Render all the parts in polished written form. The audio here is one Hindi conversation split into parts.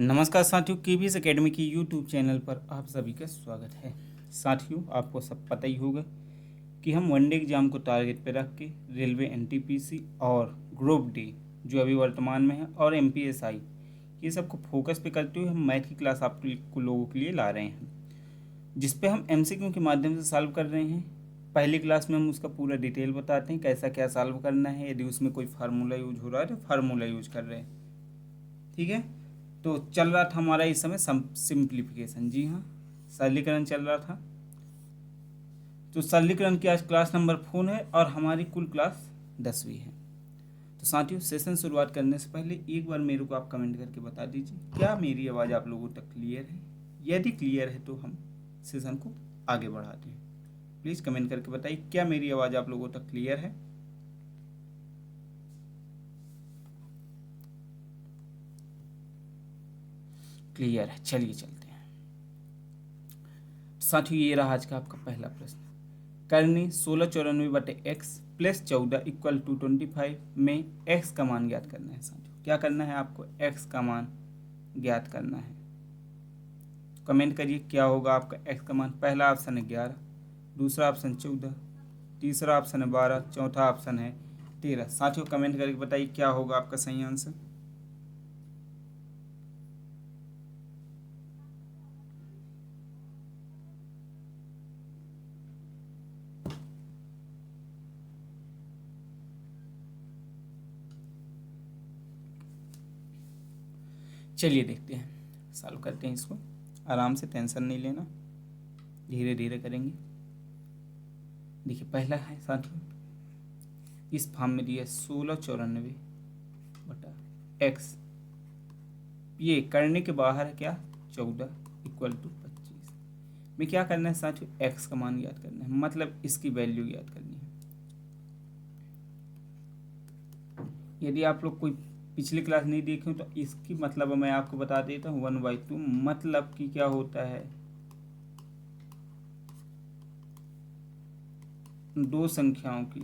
नमस्कार साथियों, केबीएस एकेडमी की यूट्यूब चैनल पर आप सभी का स्वागत है। साथियों, आपको सब पता ही होगा कि हम वनडे एग्ज़ाम को टारगेट पे रख के रेलवे एनटीपीसी और ग्रुप डी जो अभी वर्तमान में है और एमपीएसआई ये सबको फोकस पे करते हुए हम मैथ की क्लास आप लोगों के लिए ला रहे हैं, जिस पे हम एमसीक्यू के माध्यम से सॉल्व कर रहे हैं। पहली क्लास में हम उसका पूरा डिटेल बताते हैं, कैसा क्या सॉल्व करना है, यदि उसमें कोई फार्मूला यूज हो रहा है तो फार्मूला यूज कर रहे हैं। ठीक है, तो चल रहा था हमारा इस समय सिंप्लीफिकेशन। जी हाँ, सरलीकरण चल रहा था। तो सरलीकरण की आज क्लास नंबर 4 है और हमारी कुल क्लास 10वीं है। तो साथियों, सेशन शुरुआत करने से पहले एक बार मेरे को आप कमेंट करके बता दीजिए, क्या मेरी आवाज़ आप लोगों तक क्लियर है? यदि क्लियर है तो हम सेशन को आगे बढ़ाते हैं। प्लीज़ कमेंट करके बताइए, क्या मेरी आवाज़ आप लोगों तक क्लियर है? क्लियर है, चलिए चलते हैं। साथियों, ये रहा आज का आपका पहला प्रश्न। करनी 1694/x प्लस 14 इक्वल टू 25 में x का मान ज्ञात करना है। साथियों, क्या करना है आपको? x का मान ज्ञात करना है। कमेंट करिए क्या होगा आपका x का मान। पहला ऑप्शन है 11, दूसरा ऑप्शन 14, तीसरा ऑप्शन है 12, चौथा ऑप्शन है 13। साथियों, कमेंट करके बताइए क्या होगा आपका सही आंसर। चलिए देखते हैं, सॉल्व करते हैं इसको। आराम से, टेंशन नहीं लेना, धीरे धीरे करेंगे। देखिए, पहला है साथियों, इस फॉर्म में दिया 1694/x। ये करने के बाहर है क्या? 14 इक्वल टू 25 में क्या करना है साथियों? x का मान ज्ञात करना है, मतलब इसकी वैल्यू ज्ञात करनी है। यदि आप लोग कोई पिछली क्लास नहीं देखे तो इसकी मतलब मैं आपको बता देता हूँ। 1/2 मतलब कि क्या होता है? दो संख्याओं की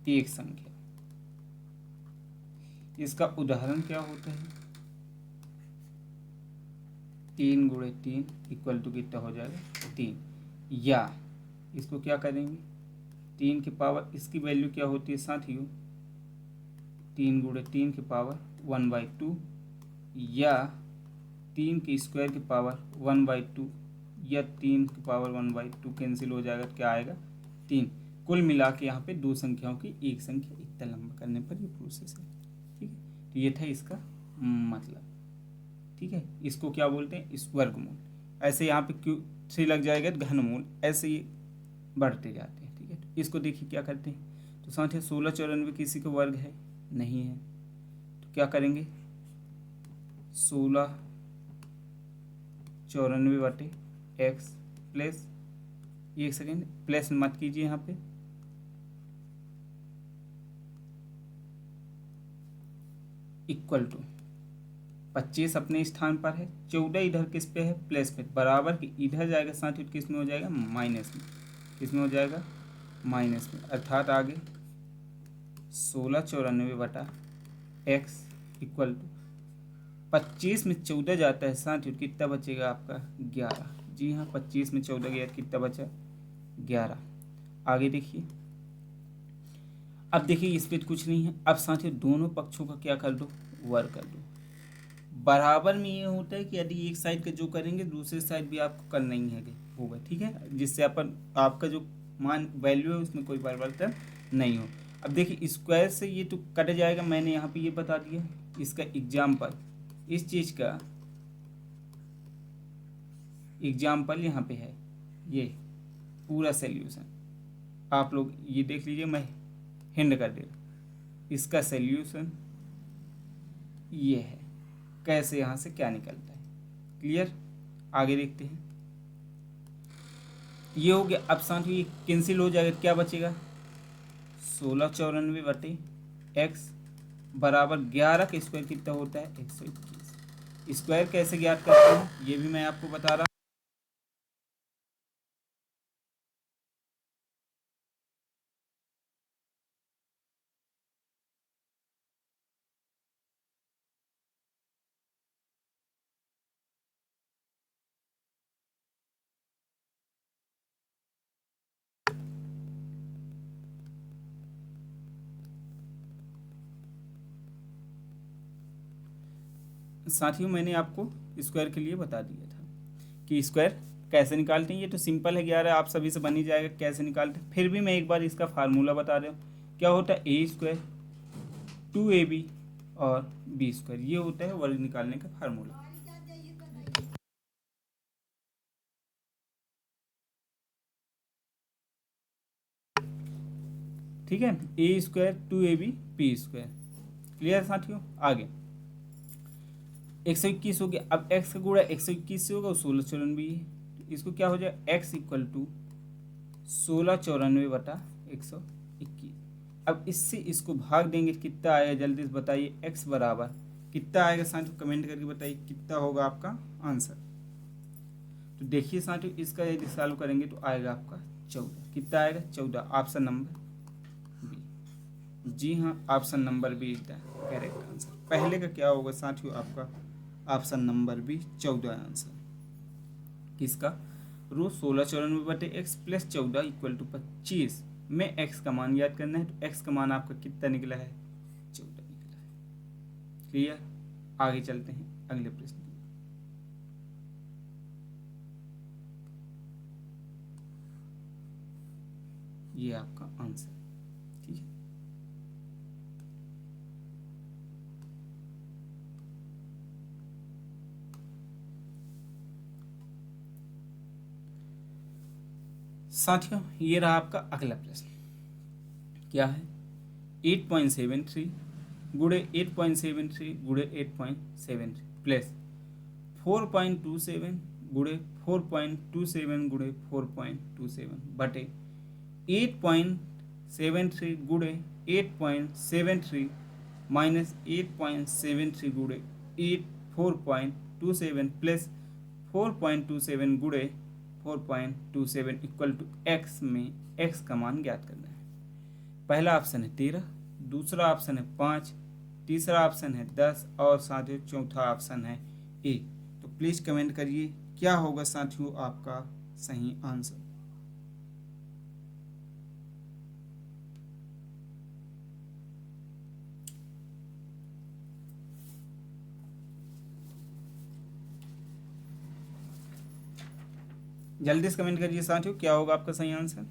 एक संख्या। इसका उदाहरण क्या होता है? 3 गुणे 3 इक्वल टू कितना हो जाएगा? 3। या इसको क्या करेंगे? 3 की पावर, इसकी वैल्यू क्या होती है साथियों? 3 गुणे 3 की पावर 1/2, या 3 की स्क्वायर की पावर 1/2, या 3 की पावर 1/2 कैंसिल हो जाएगा तो क्या आएगा? 3। कुल मिला के यहाँ पे दो संख्याओं की एक संख्या इतना लंबा करने पर ये प्रोसेस है। ठीक है, तो ये था इसका मतलब। ठीक है, इसको क्या बोलते हैं? इस वर्गमूल। ऐसे यहाँ पे क्यू 3 लग जाएगा तो घनमूल, ऐसे ही बढ़ते जाते हैं। ठीक है, तो इसको देखिए क्या करते हैं। तो साथ ही 1694 किसी का वर्ग है? नहीं है, तो क्या करेंगे? 1694/x प्लस, एक सेकेंड, प्लस मत कीजिए यहाँ पे, इक्वल टू 25 अपने स्थान पर है, 14 इधर किस पे है? प्लस पे, बराबर कि इधर जाएगा साथ ही किस में हो जाएगा? माइनस में। किस में हो जाएगा? माइनस में। अर्थात आगे 1694/x इक्वल टू 25 में 14 जाता है साथ ही कितना बचेगा आपका? 11। जी हाँ, 25 में 14 गया, कितना बचा? 11। आगे देखिए, अब देखिए इस पे कुछ नहीं है। अब साथ ही दोनों पक्षों का क्या कर दो? वर्ग कर दो। बराबर में ये होता है कि यदि एक साइड का जो करेंगे दूसरे साइड भी आपको करना ही है होगा। ठीक है, जिससे अपन आपका जो मान वैल्यू है उसमें कोई परिवर्तन नहीं हो। अब देखिए, स्क्वायर से ये तो कट जाएगा, मैंने यहाँ पे ये बता दिया। इसका एग्जाम्पल, इस चीज़ का एग्जाम्पल यहाँ पे है, ये पूरा सोल्यूशन। आप लोग ये देख लीजिए, मैं हिंड कर दे रहा। इसका सोल्यूशन ये है, कैसे यहाँ से क्या निकलता है। क्लियर? आगे देखते हैं। ये हो गया। अब साथ ही कैंसिल हो जाएगा, क्या बचेगा? 1694/x बराबर 11 का स्क्वायर कितना होता है? 121। स्क्वायर कैसे ज्ञात करते हैं ये भी मैं आपको बता रहा हूँ। साथियों मैंने आपको स्क्वायर के लिए बता दिया था कि स्क्वायर कैसे निकालते हैं। ये तो सिंपल है 11, आप सभी से बन ही जाएगा कैसे निकालते हैं। फिर भी मैं एक बार इसका फार्मूला बता रहा हूँ। क्या होता है, ए स्क्वायर 2ab और बी स्क्वायर, ये होता है वर्ग निकालने का फार्मूला। ठीक है, A square 2ab B square. Clear साथियों। आगे 121 हो गया। अब x का गुणा 121 से होगा, 1694 है। इसको क्या हो जाए, x इक्वल टू 1694/121। अब इससे इसको भाग देंगे, कितना आएगा जल्दी से बताइए। x बराबर कितना आएगा साथियों, कमेंट करके बताइए कितना होगा आपका आंसर। तो देखिए साथियों, इसका यदि सॉल्व करेंगे तो आएगा आपका 14। कितना आएगा, 14। Option number B. जी हाँ, option number B is the correct answer. पहले का क्या होगा साथियों, आपका ऑप्शन नंबर बी 14 आंसर। किसका, रो 1694/x प्लस 14 इक्वल टू 25 में x का मान याद करना है। तो x का मान आपका कितना निकला है, 14 निकला है। क्लियर। आगे चलते हैं अगले प्रश्न की। ये आपका आंसर। ठीक है, साथियों ये रहा आपका अगला प्रश्न। क्या है, 8.73 गुणे 8.73 गुणे 8.73 प्लस 4.27 गुणे 4.27 गुणे 4.27 बटे 8.73 गुणे 8.73 माइनस 8.73 गुणे 4.27 प्लस 4.27 गुणे 4.27 इक्वल टू एक्स में एक्स का मान ज्ञात करना है। पहला ऑप्शन है 13, दूसरा ऑप्शन है 5, तीसरा ऑप्शन है 10 और साथियों चौथा ऑप्शन है ए। तो प्लीज़ कमेंट करिए क्या होगा साथियों आपका सही आंसर। जल्दी से कमेंट करिए साथियों, क्या होगा आपका सही आंसर।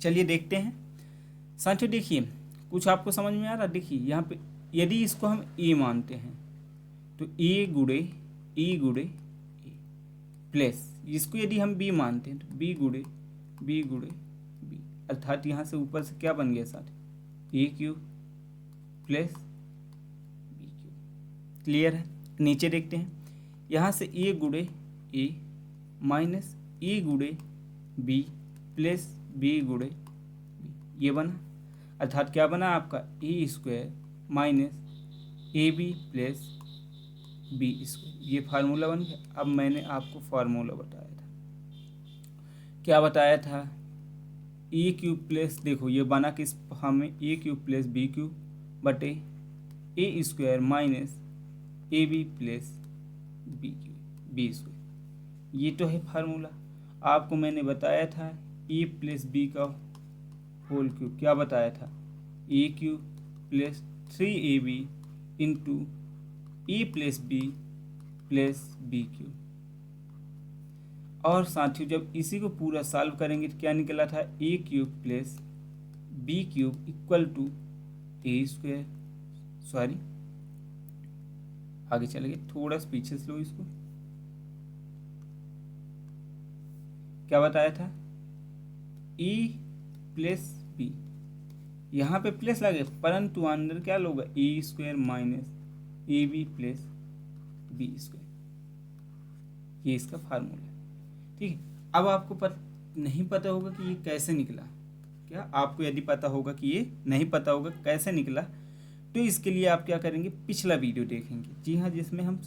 चलिए देखते हैं साथियों। देखिए कुछ आपको समझ में आ रहा, देखिए यहाँ पे यदि इसको हम ए मानते हैं तो ए गुड़े ए प्लस इसको यदि हम बी मानते हैं तो बी गुड़े बी, अर्थात यहाँ से ऊपर से क्या बन गया साथियों, A cube plus B cube. Clear है। नीचे देखते हैं, यहाँ से ए गुड़े ए माइनस ए गुड़े बी प्लस बी गुड़े बी, ये बना। अर्थात क्या बना आपका, A square minus A B plus B square, ये फार्मूला बन गया। अब मैंने आपको फार्मूला बताया था, क्या बताया था, ए क्यूब प्लस, देखो ये बना किस हमें, A cube plus B cube बटे A square minus A B plus B cube B square, ये तो है फार्मूला। आपको मैंने बताया था ए प्लस बी का होल क्यूब, क्या बताया था, A cube plus 3ab into A plus B plus B cube. और साथियों जब इसी को पूरा सॉल्व करेंगे तो क्या निकला था, A cube plus B cube equal to A square, sorry आगे चले गए, थोड़ा सा पीछे से लो इसको। क्या बताया था, ए प्लस बी, यहाँ पे प्लस लगे परंतु अंदर क्या लोगे, A square minus A B plus B square, ये इसका फार्मूला है। ठीक है। अब आपको नहीं पता होगा कि ये कैसे निकला, क्या आपको यदि पता होगा कि ये नहीं पता होगा कैसे निकला, तो इसके लिए आप क्या करेंगे, पिछला वीडियो देखेंगे। जी हाँ, जिसमें हम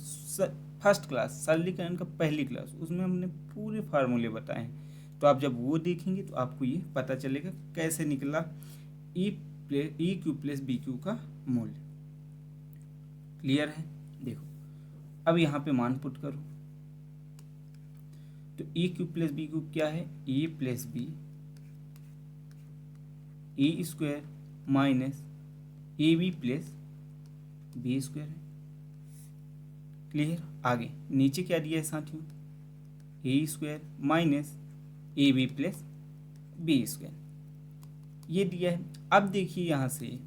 फर्स्ट क्लास सरलीकरण का पहली क्लास, उसमें हमने पूरे फार्मूले बताए हैं। तो आप जब वो देखेंगे तो आपको ये पता चलेगा कैसे निकला E Q plus B Q का मूल्य। क्लियर है। देखो अब यहाँ पे मान पुट करो, तो A cube plus B cube क्या है, A plus B, A square minus A B plus B square है। क्लियर। आगे नीचे क्या दिया है साथियों, A square minus A B plus B square, ये दिया है। अब देखिए यहाँ से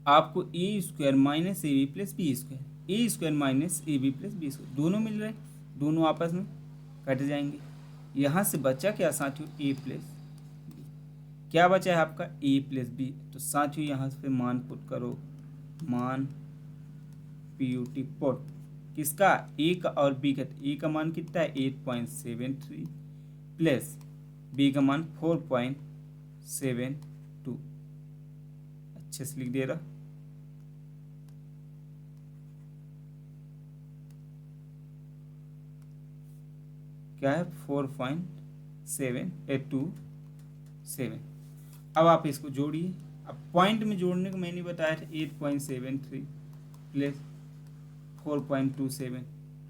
आपको A square minus A B plus B square, A square minus A B plus B square दोनों मिल रहे हैं, दोनों आपस में कट जाएंगे। यहाँ से बचा क्या साथियों, ए प्लस बी। क्या बचा है आपका, ए प्लस बी। तो साथियों यहाँ से मान पुट करो, मान PUT पुट किसका, ए का और बी का। ए का मान कितना है 8.73 प्लस बी का मान 4.72, अच्छे से लिख दे रहा। क्या है 4.7827। अब आप इसको जोड़िए। अब पॉइंट में जोड़ने को मैंने बताया था 8.73 प्लस 4.27।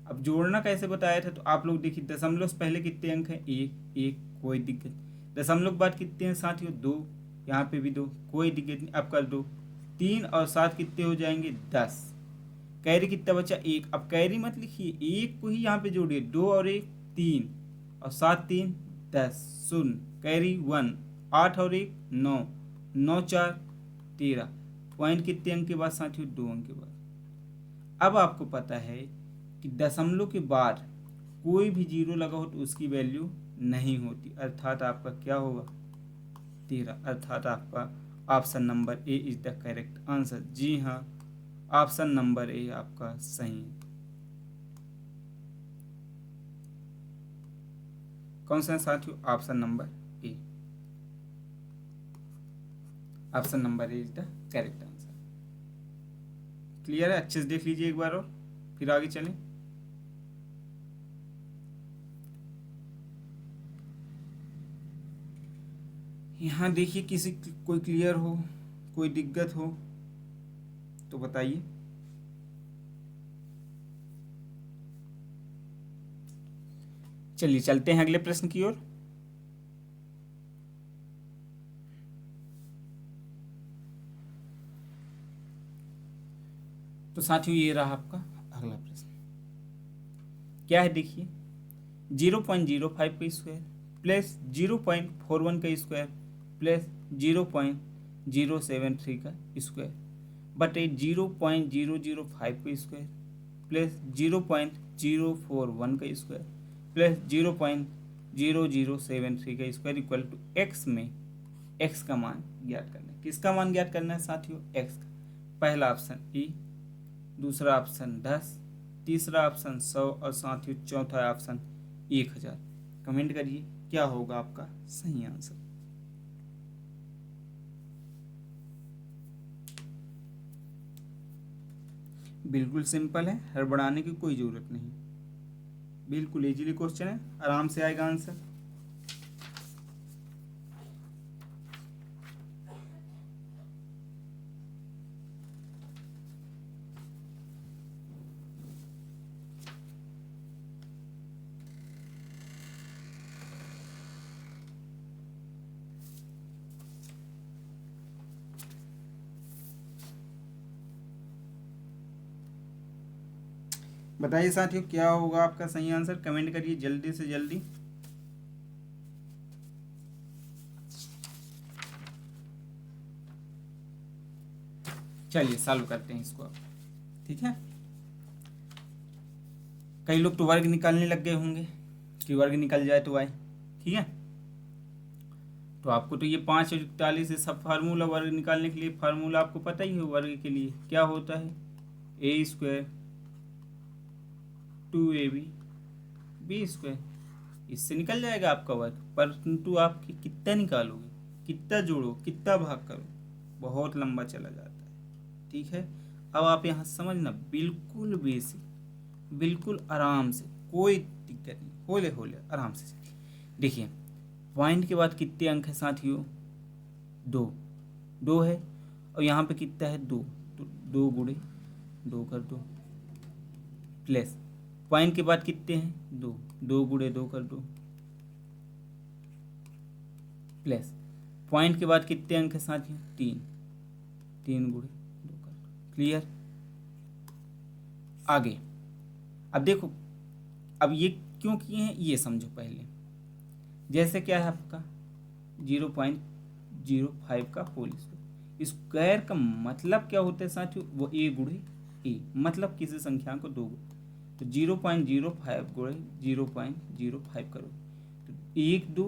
अब जोड़ना कैसे बताया था, तो आप लोग देखिए दशमलव से पहले कितने अंक हैं, एक एक, कोई दिक्कत। दशमलव के बाद कितने हैं साथियों, दो, यहाँ पे भी दो, कोई दिक्कत नहीं। अब कर दो, 3 और 7 कितने हो जाएंगे 10। कैरी कितना बचा, एक। अब कैरी मत लिखिए, एक को ही यहाँ पे जोड़िए, 2 और 1 3 और 7 3 10, शून्य, कैरी 1, 8 और 1 9, 9 4 13। पॉइंट कितने अंक के बाद साथियों, 2 अंक के बाद। अब आपको पता है कि दशमलव के बाद कोई भी जीरो लगा हो तो उसकी वैल्यू नहीं होती, अर्थात आपका क्या होगा 13, अर्थात आपका option number A is the correct answer. जी हाँ, ऑप्शन नंबर ए आपका सही है। कौन सा है साथियों, option number A. Option number A is the correct answer. Clear है, अच्छे से देख लीजिए एक बार और फिर आगे चलें। यहाँ देखिए किसी कोई क्लियर हो, कोई दिक्कत हो तो बताइए। चलिए चलते हैं अगले प्रश्न की ओर। तो साथियों ये रहा आपका अगला प्रश्न। क्या है देखिए, 0.05 का स्क्वायर प्लस 0.41 का स्क्वायर प्लस 0.073 का स्क्वायर बटे 0.005 का स्क्वायर प्लस 0.041 का स्क्वायर प्लस 0.0073 का स्क्वायर इक्वल टू एक्स में एक्स का मान ज्ञात करना है। किसका मान ज्ञात करना है साथियों, एक्स का। पहला ऑप्शन ए, दूसरा ऑप्शन 10, तीसरा ऑप्शन 100 और साथियों चौथा ऑप्शन 1000। कमेंट करिए क्या होगा आपका सही आंसर। बिल्कुल सिंपल है, हड़बड़ाने की कोई जरूरत नहीं, बिल्कुल इजीली क्वेश्चन है, आराम से आएगा आंसर। बताइए साथियों क्या होगा आपका सही आंसर, कमेंट करिए जल्दी से जल्दी। चलिए सॉल्व करते हैं इसको अब, ठीक है। कई लोग तो वर्ग निकालने लग गए होंगे कि वर्ग निकल जाए तो आए, ठीक है। तो आपको तो ये 5 और 41 है सब फार्मूला, वर्ग निकालने के लिए फार्मूला आपको पता ही है। वर्ग के लिए क्या होता है, A square 2ab B square, इससे निकल जाएगा आपका वर्ग। परंतु आप कितना निकालोगे, कितना जोड़ो, कितना भाग करो, बहुत लंबा चला जाता है, ठीक है। अब आप यहाँ समझना, बिल्कुल बेसिक, बिल्कुल आराम से, कोई दिक्कत नहीं, होले होले आराम से। देखिए पॉइंट के बाद कितने अंक है साथियों, 2 है, और यहाँ पे कितना है 2, तो 2 गुणे 2 कर दो प्लस पॉइंट के बाद कितने हैं 2, 2 गुणे 2 कर दो, प्लस पॉइंट के बाद कितने अंक है साथियों 3, 3 गुणे 2 कर दो। क्लियर। आगे अब देखो, अब ये क्यों किए हैं ये समझो पहले। जैसे क्या है आपका 0.05 का होल स्क्वायर, स्क्वायर का मतलब क्या होता है साथियों, वो ए गुणे ए, मतलब किसी संख्या को 2 गुणे, तो 0.05 गुणे 0.05 करो तो 1 2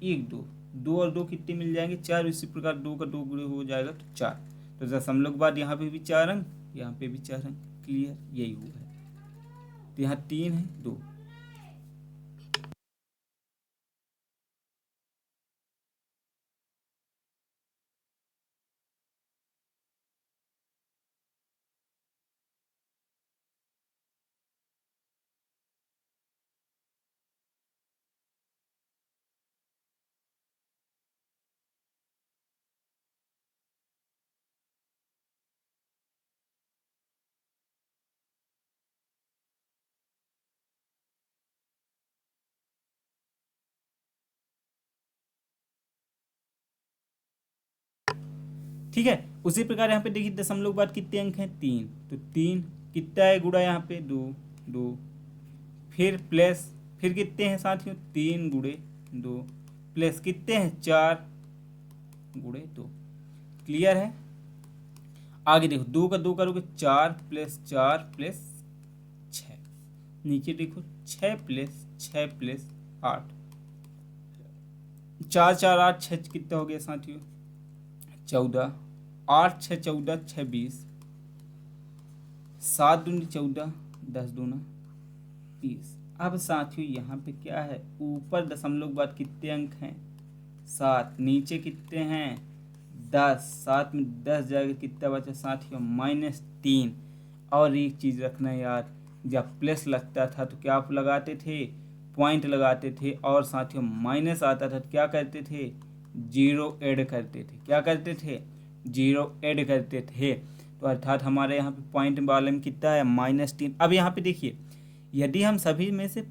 1 2, 2 और 2 कितने मिल जाएंगे 4, इसी प्रकार 2 का 2 गुणे हो जाएगा तो 4, तो दशमलव के बाद यहाँ पे भी 4 अंक, यहाँ पे भी 4 अंक। क्लियर, यही हुआ है। तो यहाँ 3 है 2। ठीक है, उसी प्रकार यहाँ पे देखिए दशमलव के बाद कितने अंक हैं 3, तो 3 कितना है गुणा यहाँ पे 2 2, फिर प्लस, फिर कितने हैं साथियों 3 गुणे 2, प्लस कितने हैं 4 गुणे 2। क्लियर है। आगे देखो 2 का 2 करोगे 4 प्लस 4 प्लस 6, नीचे देखो 6 प्लस 6 प्लस 8, 4 4 8 6 कितना हो गया साथियों 14, 8 6 14 6 20, 7 दूनी 14, 10 दूना 30। अब साथियों यहाँ पे क्या है, ऊपर दशमलव के बाद कितने अंक हैं 7, नीचे कितने हैं 10, 7 में 10 जाएगा कितना बचा साथियों -3। और एक चीज़ रखना यार, जब प्लस लगता था तो क्या आप लगाते थे पॉइंट लगाते थे, और साथियों माइनस आता था तो क्या करते थे जीरो ऐड करते थे। क्या करते थे जीरो ऐड करते थे। तो अर्थात हमारे यहाँ पे पॉइंट वाले में कितना है -3। अब यहाँ पे देखिए, यदि हम सभी में से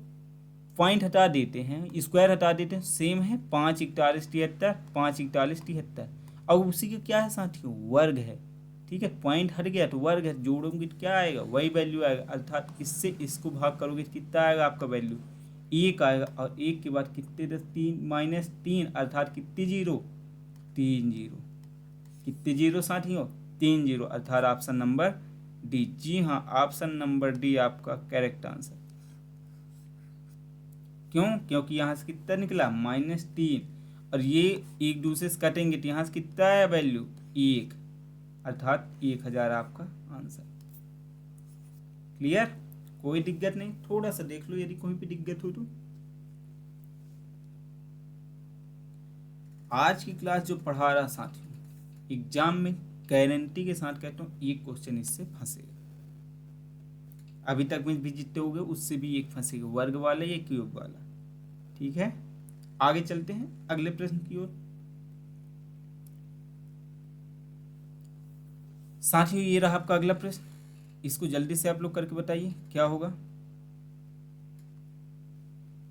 पॉइंट हटा देते हैं, स्क्वायर हटा देते हैं, सेम है 5 41 73, 5 41 73, अब उसी का क्या है साथियों वर्ग है। ठीक है, पॉइंट हट गया तो वर्ग है, जोड़ोगे तो क्या आएगा वही वैल्यू आएगा, अर्थात इससे इसको भाग करोगे तो कितना आएगा आपका वैल्यू 1 आएगा, और 1 के बाद कितने 3 अर्थात कितने जीरो 3 जीरो, कितने जीरो साथियों 3 जीरो, अर्थात ऑप्शन नंबर डी। जी हाँ, ऑप्शन नंबर डी आपका करेक्ट आंसर। क्यों, क्योंकि यहाँ से कितना निकला -3, और ये एक दूसरे से कटेंगे तो यहाँ से कितना है वैल्यू 1, अर्थात 1000 आपका आंसर। क्लियर, कोई दिक्कत नहीं, थोड़ा सा देख लो यदि कोई भी दिक्कत हो तो। आज की क्लास जो पढ़ा रहा साथियों, एग्जाम में गारंटी के साथ कहता हूँ एक क्वेश्चन इससे फंसेगा। अभी तक में भी जितने हो गए उससे भी एक फंसेगा, वर्ग वाला या क्यूब वाला। ठीक है, आगे चलते हैं अगले प्रश्न की ओर। साथियों ये रहा आपका अगला प्रश्न, इसको जल्दी से आप लोग करके बताइए क्या होगा।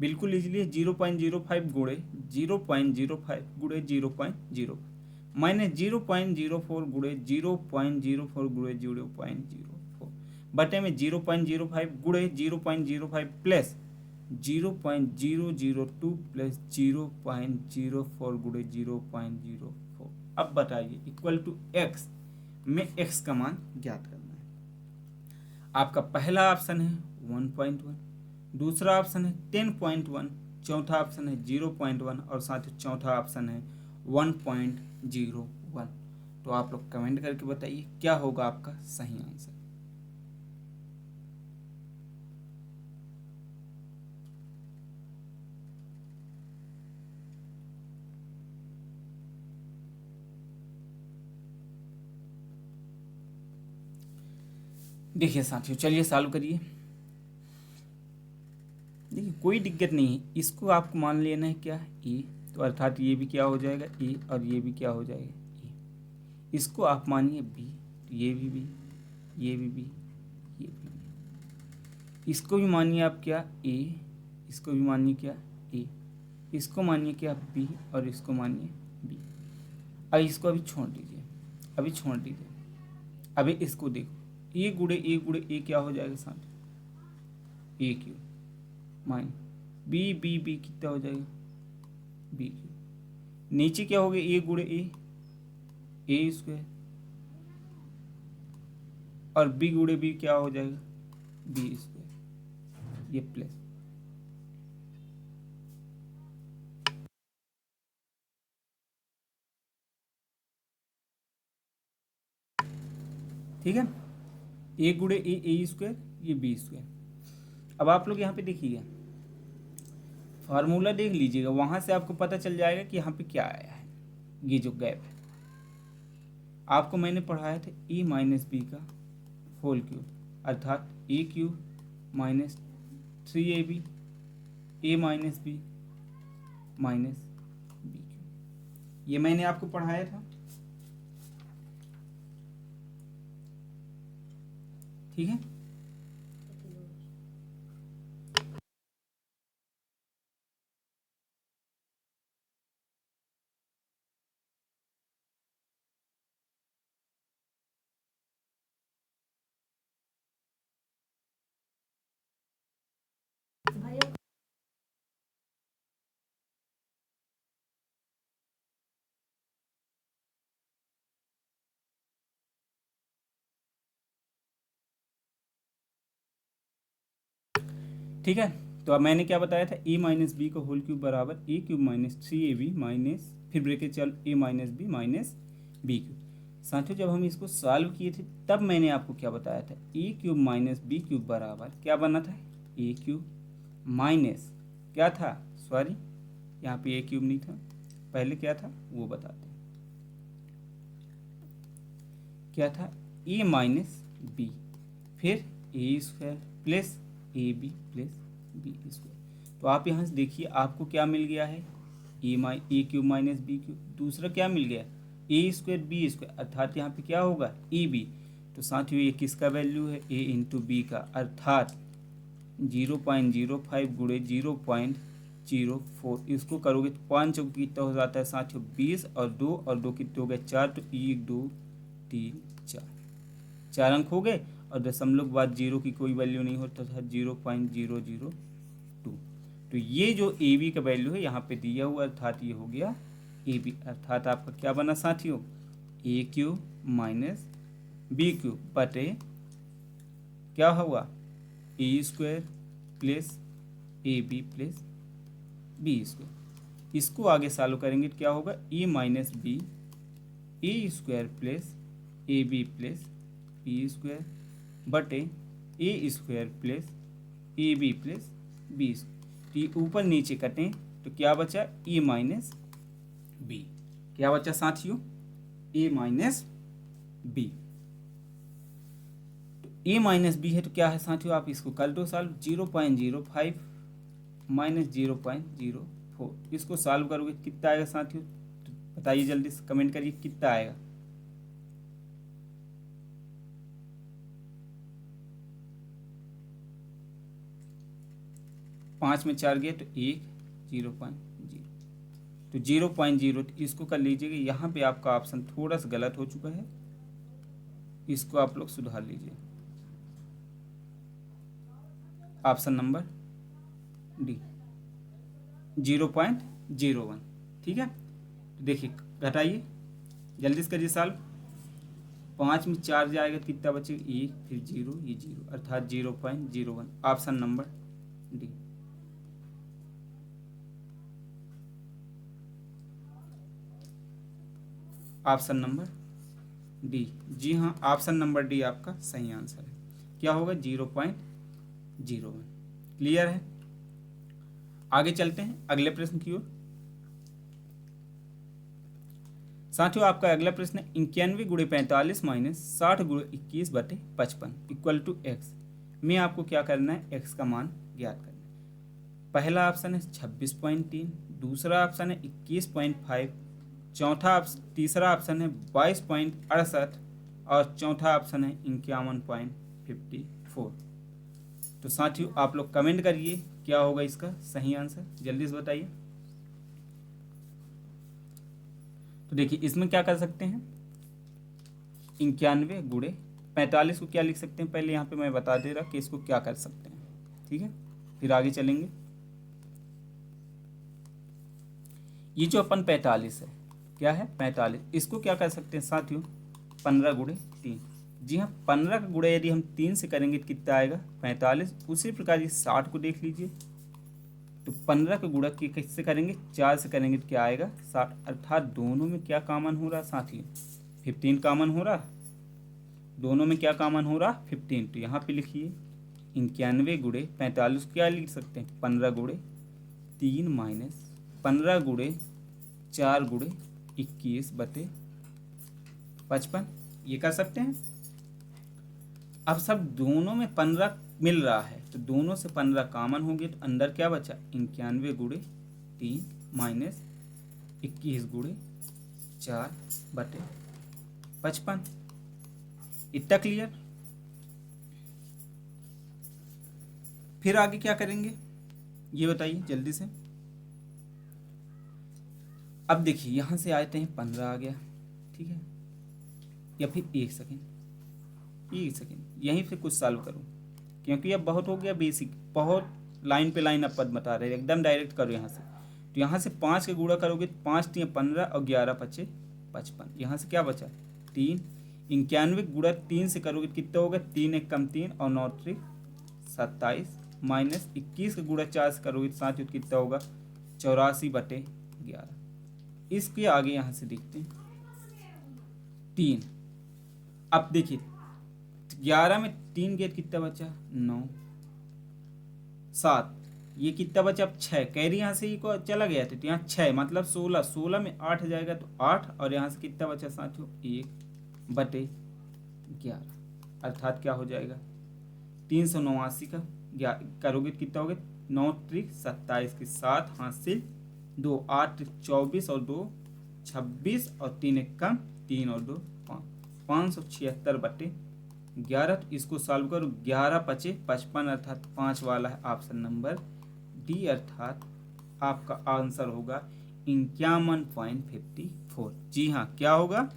बिल्कुल इजीली 0.05 गुणे 0.05 गुणे 0.0 माइनस 0.04 गुणे 0.04 गुणे 0.04 बटे में 0.05 गुणे 0.05 प्लस 0.002 प्लस 0.04 गुणे 0.04। अब बताइए इक्वल टू x में x का मान ज्ञात करना है। आपका पहला ऑप्शन है 1.1, दूसरा ऑप्शन है 10.1, चौथा ऑप्शन है 0.1 और साथ ही चौथा ऑप्शन है 1.01। तो आप लोग कमेंट करके बताइए क्या होगा आपका सही आंसर। देखिए साथियों, चलिए सॉल्व करिए। देखिए कोई दिक्कत नहीं है, इसको आपको मान लेना है क्या ए, तो अर्थात ये भी क्या हो जाएगा ए और ये भी क्या हो जाएगा ए। इसको आप मानिए बी, तो ये भी बी, ये भी बी, ये भी बी। इसको भी मानिए आप क्या ए, इसको भी मानिए क्या ए, इसको मानिए क्या बी, और इसको मानिए बी। अब इसको अभी छोड़ दीजिए, अभी छोड़ दीजिए। अभी इसको देखो, ए गुड़े ए क्या हो जाएगा साथ, A cube minus B B B कितना हो जाएगा, बी क्यू। नीचे क्या हो गया, ए गुड़े ए स्क्वायर, और बी गुड़े बी क्या हो जाएगा, बी स्क्वायर, ये प्लस। ठीक है, ए गुड़े ए स्क्वायर, ये बी स्क्वायर। अब आप लोग यहाँ पे देखिएगा, फार्मूला देख लीजिएगा, वहां से आपको पता चल जाएगा कि यहाँ पे क्या आया है। ये जो गैप है आपको मैंने पढ़ाया था ए माइनस बी का होल क्यूब, अर्थात A cube minus 3ab A minus B minus B cube, ये मैंने आपको पढ़ाया था। ठीक है, ठीक है। तो अब मैंने क्या बताया था, ए माइनस बी का होल क्यूब बराबर A cube minus 3ab minus, फिर ब्रेकेट चल A minus B minus B cube. साथियों जब हम इसको सॉल्व किए थे तब मैंने आपको क्या बताया था, A cube minus B cube बराबर क्या बना था, ए क्यूब माइनस क्या था, सॉरी यहाँ पे ए क्यूब नहीं था, पहले क्या था वो बताते हैं। क्या था, ए माइनस बी, फिर A square plus A B plus B square. तो आप यहाँ से देखिए आपको क्या मिल गया है, ए क्यूब माइनस बी क्यूब। दूसरा क्या मिल गया, ए स्क्वायर बी स्क्वायर, अर्थात यहाँ पे क्या होगा ए बी। तो साथियों ये किसका वैल्यू है, ए इंटू बी का, अर्थात 0.05 गुणे 0.04। इसको करोगे तो 5 चौक कितना हो जाता है साथियों 20, और 2 कितने हो गए 4, तो 1 2 3 4 अंक हो गए, और दशमलव के बाद जीरो की कोई वैल्यू नहीं होता था 0.002। तो ये जो ए बी का वैल्यू है यहाँ पे दिया हुआ, अर्थात ये हो गया ए बी, अर्थात आपका क्या बना साथियों, A cube minus B cube बटे क्या हुआ, A square plus A B plus B square. इसको आगे सॉल्व करेंगे तो क्या होगा, A minus B A square plus A B plus B square बटे A square plus A B plus B square. ऊपर नीचे कटें तो क्या बचा, ए माइनस बी, क्या बचा साथियों, ए माइनस बी। तो ए माइनस बी है तो क्या है साथियों, आप इसको कर दो सॉल्व, 0.05 माइनस 0.04, इसको सॉल्व करोगे कितना आएगा साथियों, तो बताइए जल्दी से कमेंट करिए कितना आएगा। 5 में 4 गए तो 1, 0.0, तो 0.0, इसको कर लीजिएगा। यहाँ पे आपका ऑप्शन थोड़ा सा गलत हो चुका है, इसको आप लोग सुधार लीजिए, ऑप्शन नंबर डी 0.01। ठीक है, तो देखिए घटाइए जल्दी से करिए सॉल्व। 5 में 4 जाएगा कितना बचेगा 1, फिर 0, ये 0, अर्थात 0.01, option number D. Option number D, जी हाँ ऑप्शन नंबर डी आपका सही आंसर है। क्या होगा 0.01। क्लियर है, आगे चलते हैं अगले प्रश्न की ओर। साथियों आपका अगला प्रश्न है 91 गुणे 45 माइनस 60 गुणे 21 बटे 55 इक्वल टू एक्स में आपको क्या करना है, एक्स का मान ज्ञात करना है। पहला ऑप्शन है 26.3, दूसरा ऑप्शन है 21.5, तीसरा ऑप्शन है 22.68, और चौथा ऑप्शन है 51.54। तो साथियों आप लोग कमेंट करिए क्या होगा इसका सही आंसर, जल्दी से बताइए। तो देखिए इसमें क्या कर सकते हैं, 91 गुणे 45 को क्या लिख सकते हैं, पहले यहाँ पे मैं बता दे रहा कि इसको क्या कर सकते हैं, ठीक है, फिर आगे चलेंगे। ये जो अपन 45 है, क्या है 45, इसको क्या कर सकते हैं साथियों, 15 गुणे 3। जी हाँ, 15 का गुणा यदि हम 3 से करेंगे तो कितना आएगा 45। उसी प्रकार ये 60 को देख लीजिए, तो 15 का गुणा किससे करेंगे, 4 से करेंगे तो क्या आएगा 60। अर्थात दोनों में क्या कॉमन हो रहा साथियों, 15 कॉमन हो रहा, दोनों में क्या कॉमन हो रहा 15। तो यहाँ पे लिखिए 91 गुणे 45 क्या लिख सकते हैं, 15 गुणे 3 माइनस 15 गुणे 4 गुणे 21 बटे 55, ये कर सकते हैं। अब सब दोनों में 15 मिल रहा है तो दोनों से 15 कॉमन हो गए, तो अंदर क्या बचा 91 गुणे 3 माइनस 21 गुणे 4 बटे 55। इतना क्लियर। फिर आगे क्या करेंगे ये बताइए जल्दी से। अब देखिए यहां से आते हैं 15 आ गया, ठीक है, या फिर एक सेकेंड यहीं से कुछ सॉल्व करो, क्योंकि अब बहुत हो गया बेसिक, बहुत लाइन पे लाइन अब पद बता रहे हैं, एकदम डायरेक्ट करो यहाँ से। तो यहाँ से 5 के गुणा करोगे तो 5 3 15 और 11 5 55, यहाँ से क्या बचा 3। 91 गुणा 3 से करोगे तो कितना होगा, 3 1 कम 3 और 9 3 27 माइनस 21 का गुणा 4 से करोगे तो साथ ही कितना होगा 84 बटे 11। इसके आगे यहाँ से देखते हैं 3। अब देखिए 11 में 3 गया कितना बचा 9 7, ये कितना बचा अब 6, कैरी यहाँ से ये को चला गया था तो यहाँ 6 मतलब 16, 16 में 8 जाएगा तो 8, और यहाँ से कितना बचा साथियों 1 बटे 11, अर्थात क्या हो जाएगा 389 का करोगे कितना हो गया 9 त्रिक 27 के 7 हासिल 2 8 24 और 2 26 और 3 1 कम 3 और 2 5 576 बटे 11। इसको सॉल्व करो 11 5 55, अर्थात 5 वाला है ऑप्शन नंबर डी, अर्थात आपका आंसर होगा 51.54। जी हाँ क्या होगा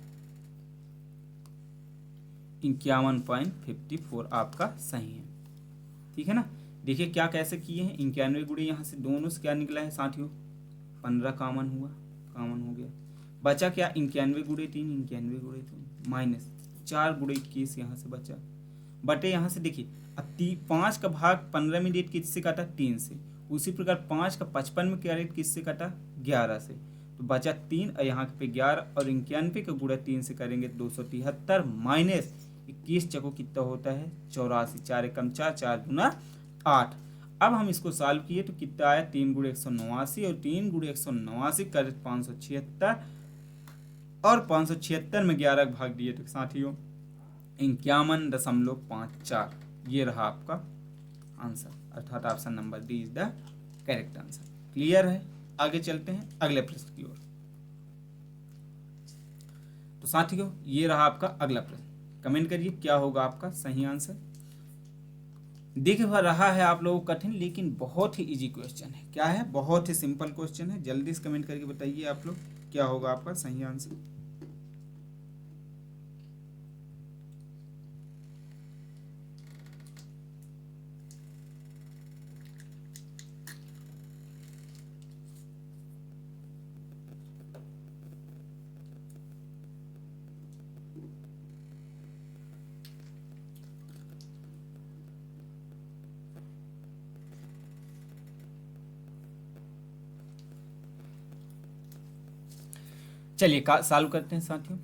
51.54 आपका सही है, ठीक है ना। देखिए क्या कैसे किए हैं, 91 गुणे यहाँ से दोनों से क्या निकला है साथियों 15 कॉमन हुआ, कॉमन हो गया, बचा क्या 91 गुणे 3, 91 गुणे 3 माइनस 4 गुणे 21 यहाँ से बचा बटे यहाँ से देखिए अब 5 का भाग 15 में डेट किससे काटा 3 से, उसी प्रकार 5 का 55 में क्या रेट किससे काटा 11 से, तो बचा 3 और यहाँ पे 11 और 91 का गुणा 3 से करेंगे 273 माइनस 21 चको कितना होता है 84, 4 कम 4 4 गुना 8। अब हम इसको सॉल्व किए तो कितना आया 3 गुणे 189 और 3 गुणे 189 कर 576 और 576 में 11 का भाग दिए तो साथियों 51.54, ये रहा आपका आंसर, अर्थात option number D is the correct answer. Clear है, आगे चलते हैं अगले प्रश्न की ओर। तो साथियों ये रहा आपका अगला प्रश्न, कमेंट करिए क्या होगा आपका सही आंसर। दिख रहा है आप लोगों को कठिन, लेकिन बहुत ही इजी क्वेश्चन है। क्या है, बहुत ही सिंपल क्वेश्चन है, जल्दी से कमेंट करके बताइए आप लोग क्या होगा आपका सही आंसर। चलिए सॉल्व करते हैं साथियों।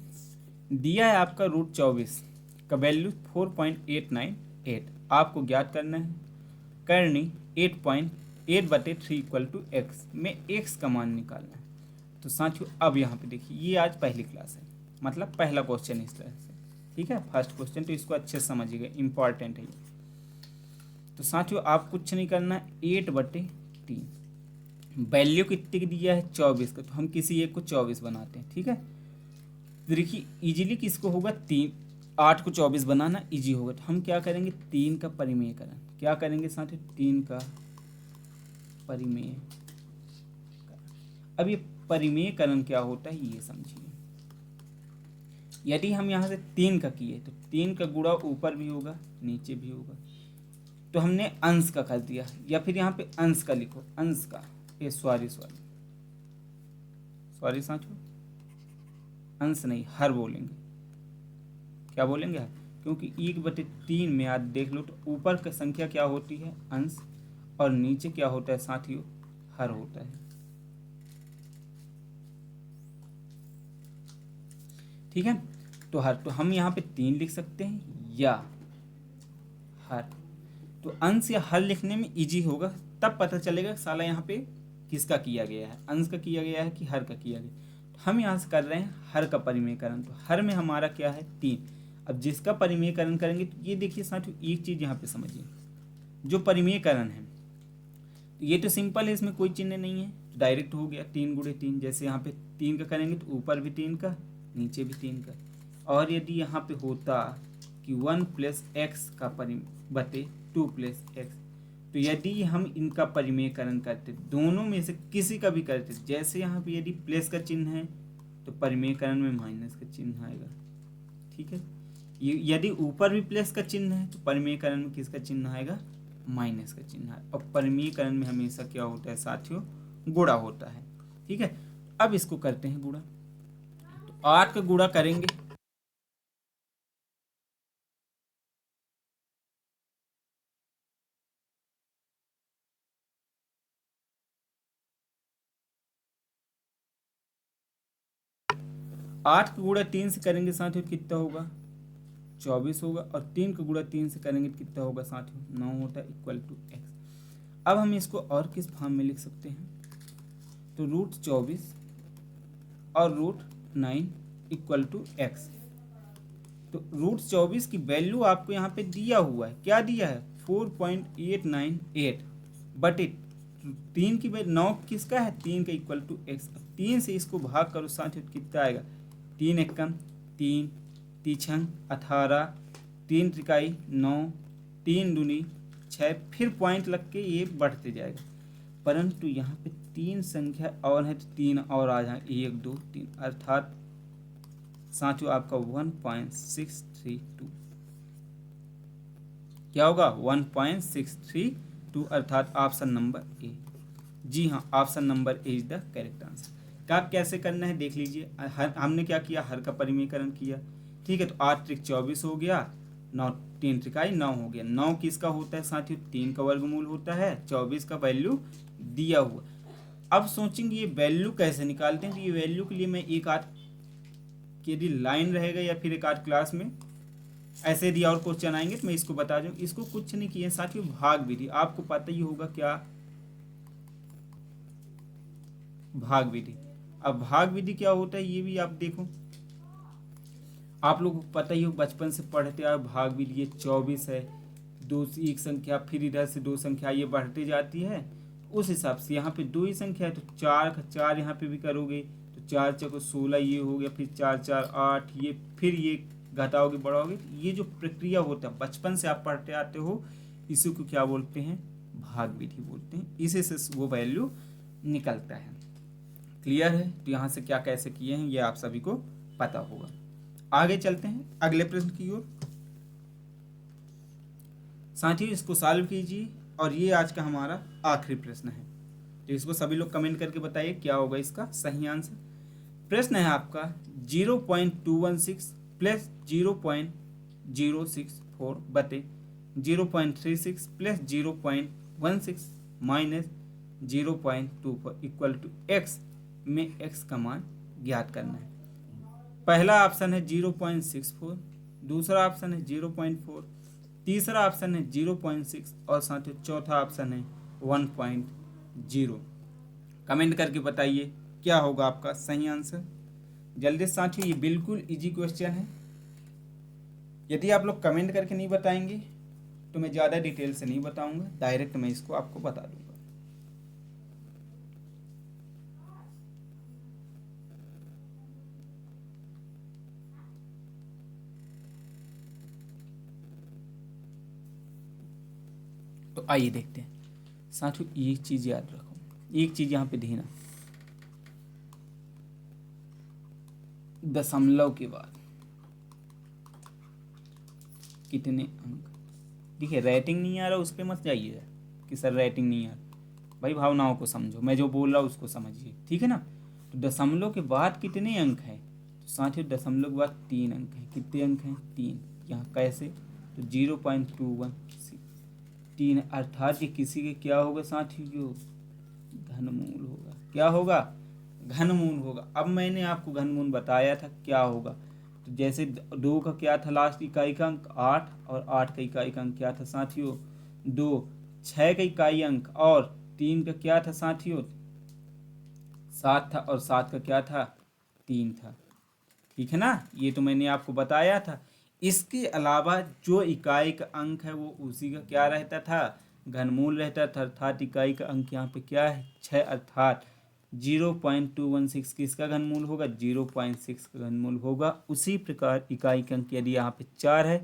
दिया है आपका रूट 24 का वैल्यू 4.898, आपको ज्ञात करना है करनी 8.8 बटे 3 इक्वल टू एक्स में एक्स का मान निकालना है। तो साथियों अब यहाँ पे देखिए ये आज पहली क्लास है, मतलब पहला क्वेश्चन इस तरह से, ठीक है, फर्स्ट क्वेश्चन, तो इसको अच्छे से समझिएगा, इंपॉर्टेंट है ये। तो साथियों आप कुछ नहीं करना, 8 बटे 3, वैल्यू कितने की दिया है 24 का, तो हम किसी एक को 24 बनाते हैं, ठीक है। तो देखिए इजीली किसको होगा 3 8 को 24 बनाना इजी होगा। तो हम क्या करेंगे, 3 का परिमेयकरण। क्या करेंगे साथियों, 3 का परिमेय। अब ये परिमेयकरण क्या होता है ये समझिए। यदि हम यहाँ से 3 का किए तो 3 का गुणा ऊपर भी होगा नीचे भी होगा, तो हमने अंश का कर दिया, या फिर यहाँ पे अंश का लिखो, अंश का, ये सॉरी साथियों, अंश नहीं हर बोलेंगे। क्या बोलेंगे हर, क्योंकि 1/3 में आज देख लो तो ऊपर का संख्या क्या होती है, अंश, और नीचे क्या होता है साथियों, हर होता है। ठीक है, तो हर, तो हम यहाँ पे 3 लिख सकते हैं या हर। तो अंश या हर लिखने में इजी होगा, तब पता चलेगा साला यहाँ पे किसका किया गया है, अंश का किया गया है कि हर का किया गया। तो हम यहाँ से कर रहे हैं हर का परिमेयकरण। तो हर में हमारा क्या है, 3। अब जिसका परिमेयकरण करेंगे तो ये देखिए साथियों, एक चीज़ यहाँ पे समझिए, जो परिमेयकरण है ये तो सिंपल है, इसमें कोई चिन्ह नहीं है, तो डायरेक्ट हो गया 3 गुणे 3। जैसे यहाँ पे 3 का करेंगे तो ऊपर भी 3 का नीचे भी 3 का। और यदि यहाँ पे होता कि 1 प्लस एक्स का बटे 2 प्लस एक्स, तो यदि हम इनका परिमेयकरण करते, दोनों में से किसी का भी करते, जैसे यहाँ पे यदि प्लस का चिन्ह है तो परिमेयकरण में माइनस का चिन्ह आएगा। ठीक है, यदि ऊपर भी प्लस का चिन्ह है तो परिमेयकरण में किसका चिन्ह आएगा, माइनस का चिन्ह है। और परिमेयकरण में हमेशा क्या होता है साथियों, गुणा होता है। ठीक है, अब इसको करते हैं गुणा। तो 8 का गुणा करेंगे, आठ का गुणा 3 से करेंगे साथियों कितना होगा, 24 होगा। और 3 का गुणा 3 से करेंगे तो कितना होगा साथियों, 9 होता है, इक्वल टू एक्स। अब हम इसको और किस फॉर्म में लिख सकते हैं, तो √24 और √9 इक्वल टू एक्स। तो √24 की वैल्यू आपको यहाँ पे दिया हुआ है, क्या दिया है, 4.898 बटे 3 की वैल्यू 9 किसका है, 3 का इक्वल टू एक्स। 3 से इसको भाग करो साथियों कितना आएगा, 3 एकम 3, तीछंग 18, 3 त्रिकाई 9, 3 दूनी 6, फिर पॉइंट लग के ये बढ़ते जाएगा। परंतु यहाँ पे 3 संख्या और है तो 3 और आ जाए, 1 2 3, अर्थात साथियों आपका 1.632 क्या होगा, 1.632, अर्थात ऑप्शन नंबर ए। जी हाँ, option number A is the correct answer. क्या कैसे करना है देख लीजिए, हमने क्या किया, हर का परिमेयकरण किया। ठीक है, तो 8 त्रिक 24 हो गया, 9 3 त्रिकाई 9 हो गया। 9 किसका होता है साथियों, 3 का वर्गमूल होता है, 24 का वैल्यू दिया हुआ। अब सोचेंगे ये वैल्यू कैसे निकालते हैं, तो ये वैल्यू के लिए मैं एक आध यदि लाइन रहेगा या फिर एक आध क्लास में ऐसे यदि और क्वेश्चन आएंगे तो मैं इसको बता दूं। इसको कुछ नहीं किए साथियों, भाग विधि आपको पता ही होगा, क्या भाग विधि। अब भाग विधि क्या होता है ये भी आप देखो, आप लोगों को पता ही हो, बचपन से पढ़ते आए भाग विधि। ये 24 है, दो एक संख्या, फिर इधर से 2 संख्या ये बढ़ती जाती है, उस हिसाब से यहाँ पे 2 ही संख्या है तो 4 का 4 यहाँ पे भी करोगे तो 4 चौको 16 ये हो गया, फिर 4 4 8, ये फिर ये घटाओगे बढ़ाओगे। ये जो प्रक्रिया होता है बचपन से आप पढ़ते आते हो, इसी को क्या बोलते हैं, भाग विधि बोलते हैं। इसी से वो वैल्यू निकलता है। क्लियर है, तो यहाँ से क्या कैसे किए हैं ये आप सभी को पता होगा। आगे चलते हैं अगले प्रश्न की ओर। साथियों इसको सॉल्व कीजिए, और ये आज का हमारा आखिरी प्रश्न है, तो इसको सभी लोग कमेंट करके बताइए क्या होगा इसका सही आंसर। प्रश्न है आपका 0.216 प्लस 0.064 बटे 0.36 plus 0.16 minus 0.24 equal to X में एक्स का मान ज्ञात करना है। पहला ऑप्शन है 0.64, दूसरा ऑप्शन है 0.4, तीसरा ऑप्शन है 0.6 और साथियों चौथा ऑप्शन है 1.0। कमेंट करके बताइए क्या होगा आपका सही आंसर। जल्दी साथियों, ये बिल्कुल इजी क्वेश्चन है, यदि आप लोग कमेंट करके नहीं बताएंगे तो मैं ज़्यादा डिटेल से नहीं बताऊंगा, डायरेक्ट मैं इसको आपको बता दूंगा। तो आइए देखते हैं साथियों। एक चीज़ याद रखो, एक चीज़ यहाँ पे ध्यान, दशमलव के बाद कितने अंक। देखिए रेटिंग नहीं आ रहा उस पर मत जाइए कि सर रेटिंग नहीं आ रहा, भाई भावनाओं को समझो, मैं जो बोल रहा हूँ उसको समझिए, ठीक है ना। तो दशमलव के बाद कितने अंक हैं, तो साथियों दशमलव के बाद 3 अंक हैं। कितने अंक हैं, 3। यहाँ कैसे, तो 0.216 3, अर्थात ये किसी के क्या होगा साथियों, घनमूल होगा। क्या होगा, घनमूल होगा। अब मैंने आपको घनमूल बताया था क्या होगा, तो जैसे 2 का क्या था लास्ट इकाई का अंक 8, और 8 का इकाई का अंक क्या था साथियों 2, 6 का इकाई अंक और 3 का क्या था साथियों 7 था, और 7 का क्या था 3 था, ठीक है ना। ये तो मैंने आपको बताया था। इसके अलावा जो इकाई का अंक है वो उसी का क्या रहता था, घनमूल रहता था। अर्थात इकाई का अंक यहाँ पे क्या है 6, अर्थात 0.216 किसका घनमूल होगा, 0.6 का घनमूल होगा। उसी प्रकार इकाई का अंक यदि यहाँ पे 4 है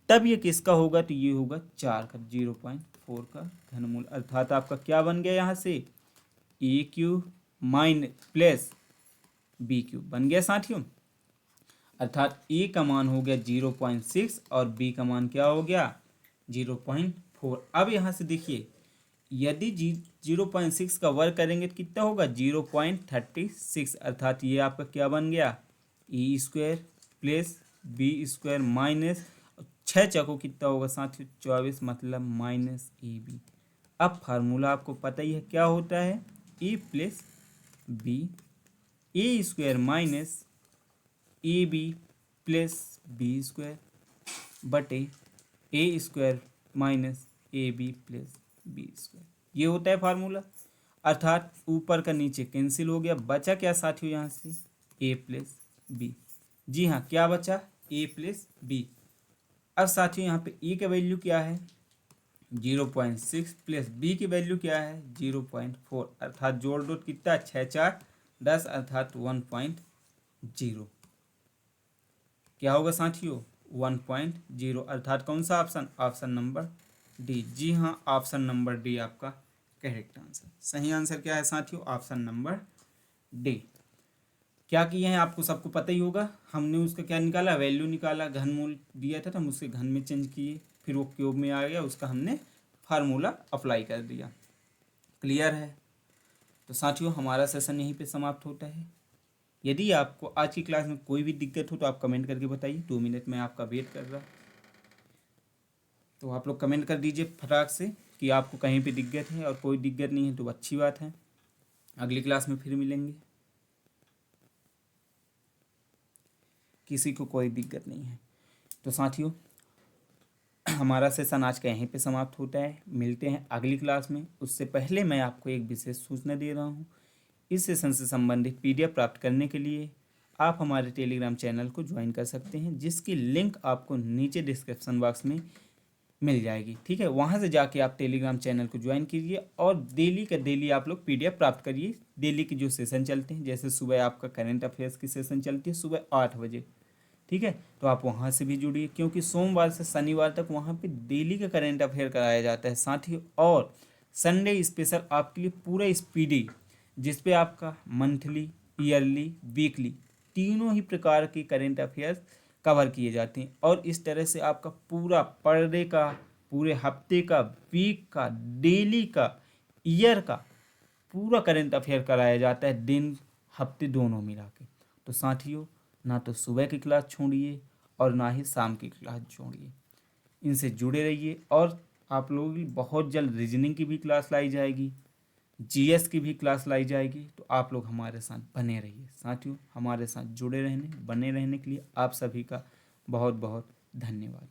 तब ये किसका होगा, तो ये होगा 4 का 0.4 का घनमूल। अर्थात आपका क्या बन गया यहाँ से A cube minus plus B cube बन गया साथियों। अर्थात ए का मान हो गया 0.6 और बी का मान क्या हो गया 0.4। अब यहाँ से देखिए यदि 0.6 का वर्ग करेंगे तो कितना होगा 0.36, अर्थात ये आपका क्या बन गया A square plus B square minus 6 चौको कितना होगा साथियों 24, मतलब माइनस ए बी। अब फार्मूला आपको पता ही है क्या होता है, A plus B A square minus A B plus B square बटे A square minus A B plus B square, ये होता है फार्मूला। अर्थात ऊपर का नीचे कैंसिल हो गया, बचा क्या साथियों यहाँ से ए प्लस बी। जी हाँ क्या बचा ए प्लस बी। अब साथियों यहाँ पे ए का वैल्यू क्या है 0.6 प्लस बी की वैल्यू क्या है 0.4, अर्थात जोड़ दो कितना 6 4 10, अर्थात 1.0 क्या होगा साथियों 1.0, अर्थात कौन सा ऑप्शन, ऑप्शन नंबर डी। जी हाँ ऑप्शन नंबर डी आपका करेक्ट आंसर। सही आंसर क्या है साथियों, ऑप्शन नंबर डी। क्या किए हैं आपको सबको पता ही होगा, हमने उसका क्या निकाला वैल्यू निकाला, घनमूल दिया था तो हम उसके घन में चेंज किए, फिर वो क्यूब में आ गया, उसका हमने फार्मूला अप्लाई कर दिया। क्लियर है। तो साथियों हमारा सेशन यहीं पे समाप्त होता है। यदि आपको आज की क्लास में कोई भी दिक्कत हो तो आप कमेंट करके बताइए, 2 मिनट में आपका वेट कर रहा। तो आप लोग कमेंट कर दीजिए फटाक से कि आपको कहीं पे दिक्कत है, और कोई दिक्कत नहीं है तो अच्छी बात है। अगली क्लास में फिर मिलेंगे, किसी को कोई दिक्कत नहीं है। तो साथियों हमारा सेशन आज का यहीं पे समाप्त होता है, मिलते हैं अगली क्लास में। उससे पहले मैं आपको एक विशेष सूचना दे रहा हूँ, इस सेशन से संबंधित पीडीएफ प्राप्त करने के लिए आप हमारे टेलीग्राम चैनल को ज्वाइन कर सकते हैं, जिसकी लिंक आपको नीचे डिस्क्रिप्शन बॉक्स में मिल जाएगी, ठीक है। वहाँ से जाके आप टेलीग्राम चैनल को ज्वाइन कीजिए और डेली का डेली आप लोग पीडीएफ प्राप्त करिए। डेली के जो सेशन चलते हैं, जैसे सुबह आपका करंट अफेयर्स की सेशन चलती है सुबह 8 बजे, ठीक है। तो आप वहाँ से भी जुड़िए, क्योंकि सोमवार से शनिवार तक वहाँ पे डेली का करंट अफेयर कराया जाता है साथियों। और संडे स्पेशल आपके लिए पूरा स्पीडी, जिस पे आपका मंथली, ईयरली, वीकली तीनों ही प्रकार के करंट अफेयर्स कवर किए जाते हैं। और इस तरह से आपका पूरा पर डे का, पूरे हफ्ते का, वीक का, डेली का, ईयर का पूरा करंट अफेयर कराया जाता है, दिन हफ्ते दोनों मिला के। तो साथियों ना तो सुबह की क्लास छोड़िए और ना ही शाम की क्लास छोड़िए, इनसे जुड़े रहिए। और आप लोगों की बहुत जल्द रीजनिंग की भी क्लास लाई जाएगी, जीएस की भी क्लास लाई जाएगी। तो आप लोग हमारे साथ बने रहिए साथियों। हमारे साथ जुड़े रहने, बने रहने के लिए आप सभी का बहुत बहुत धन्यवाद।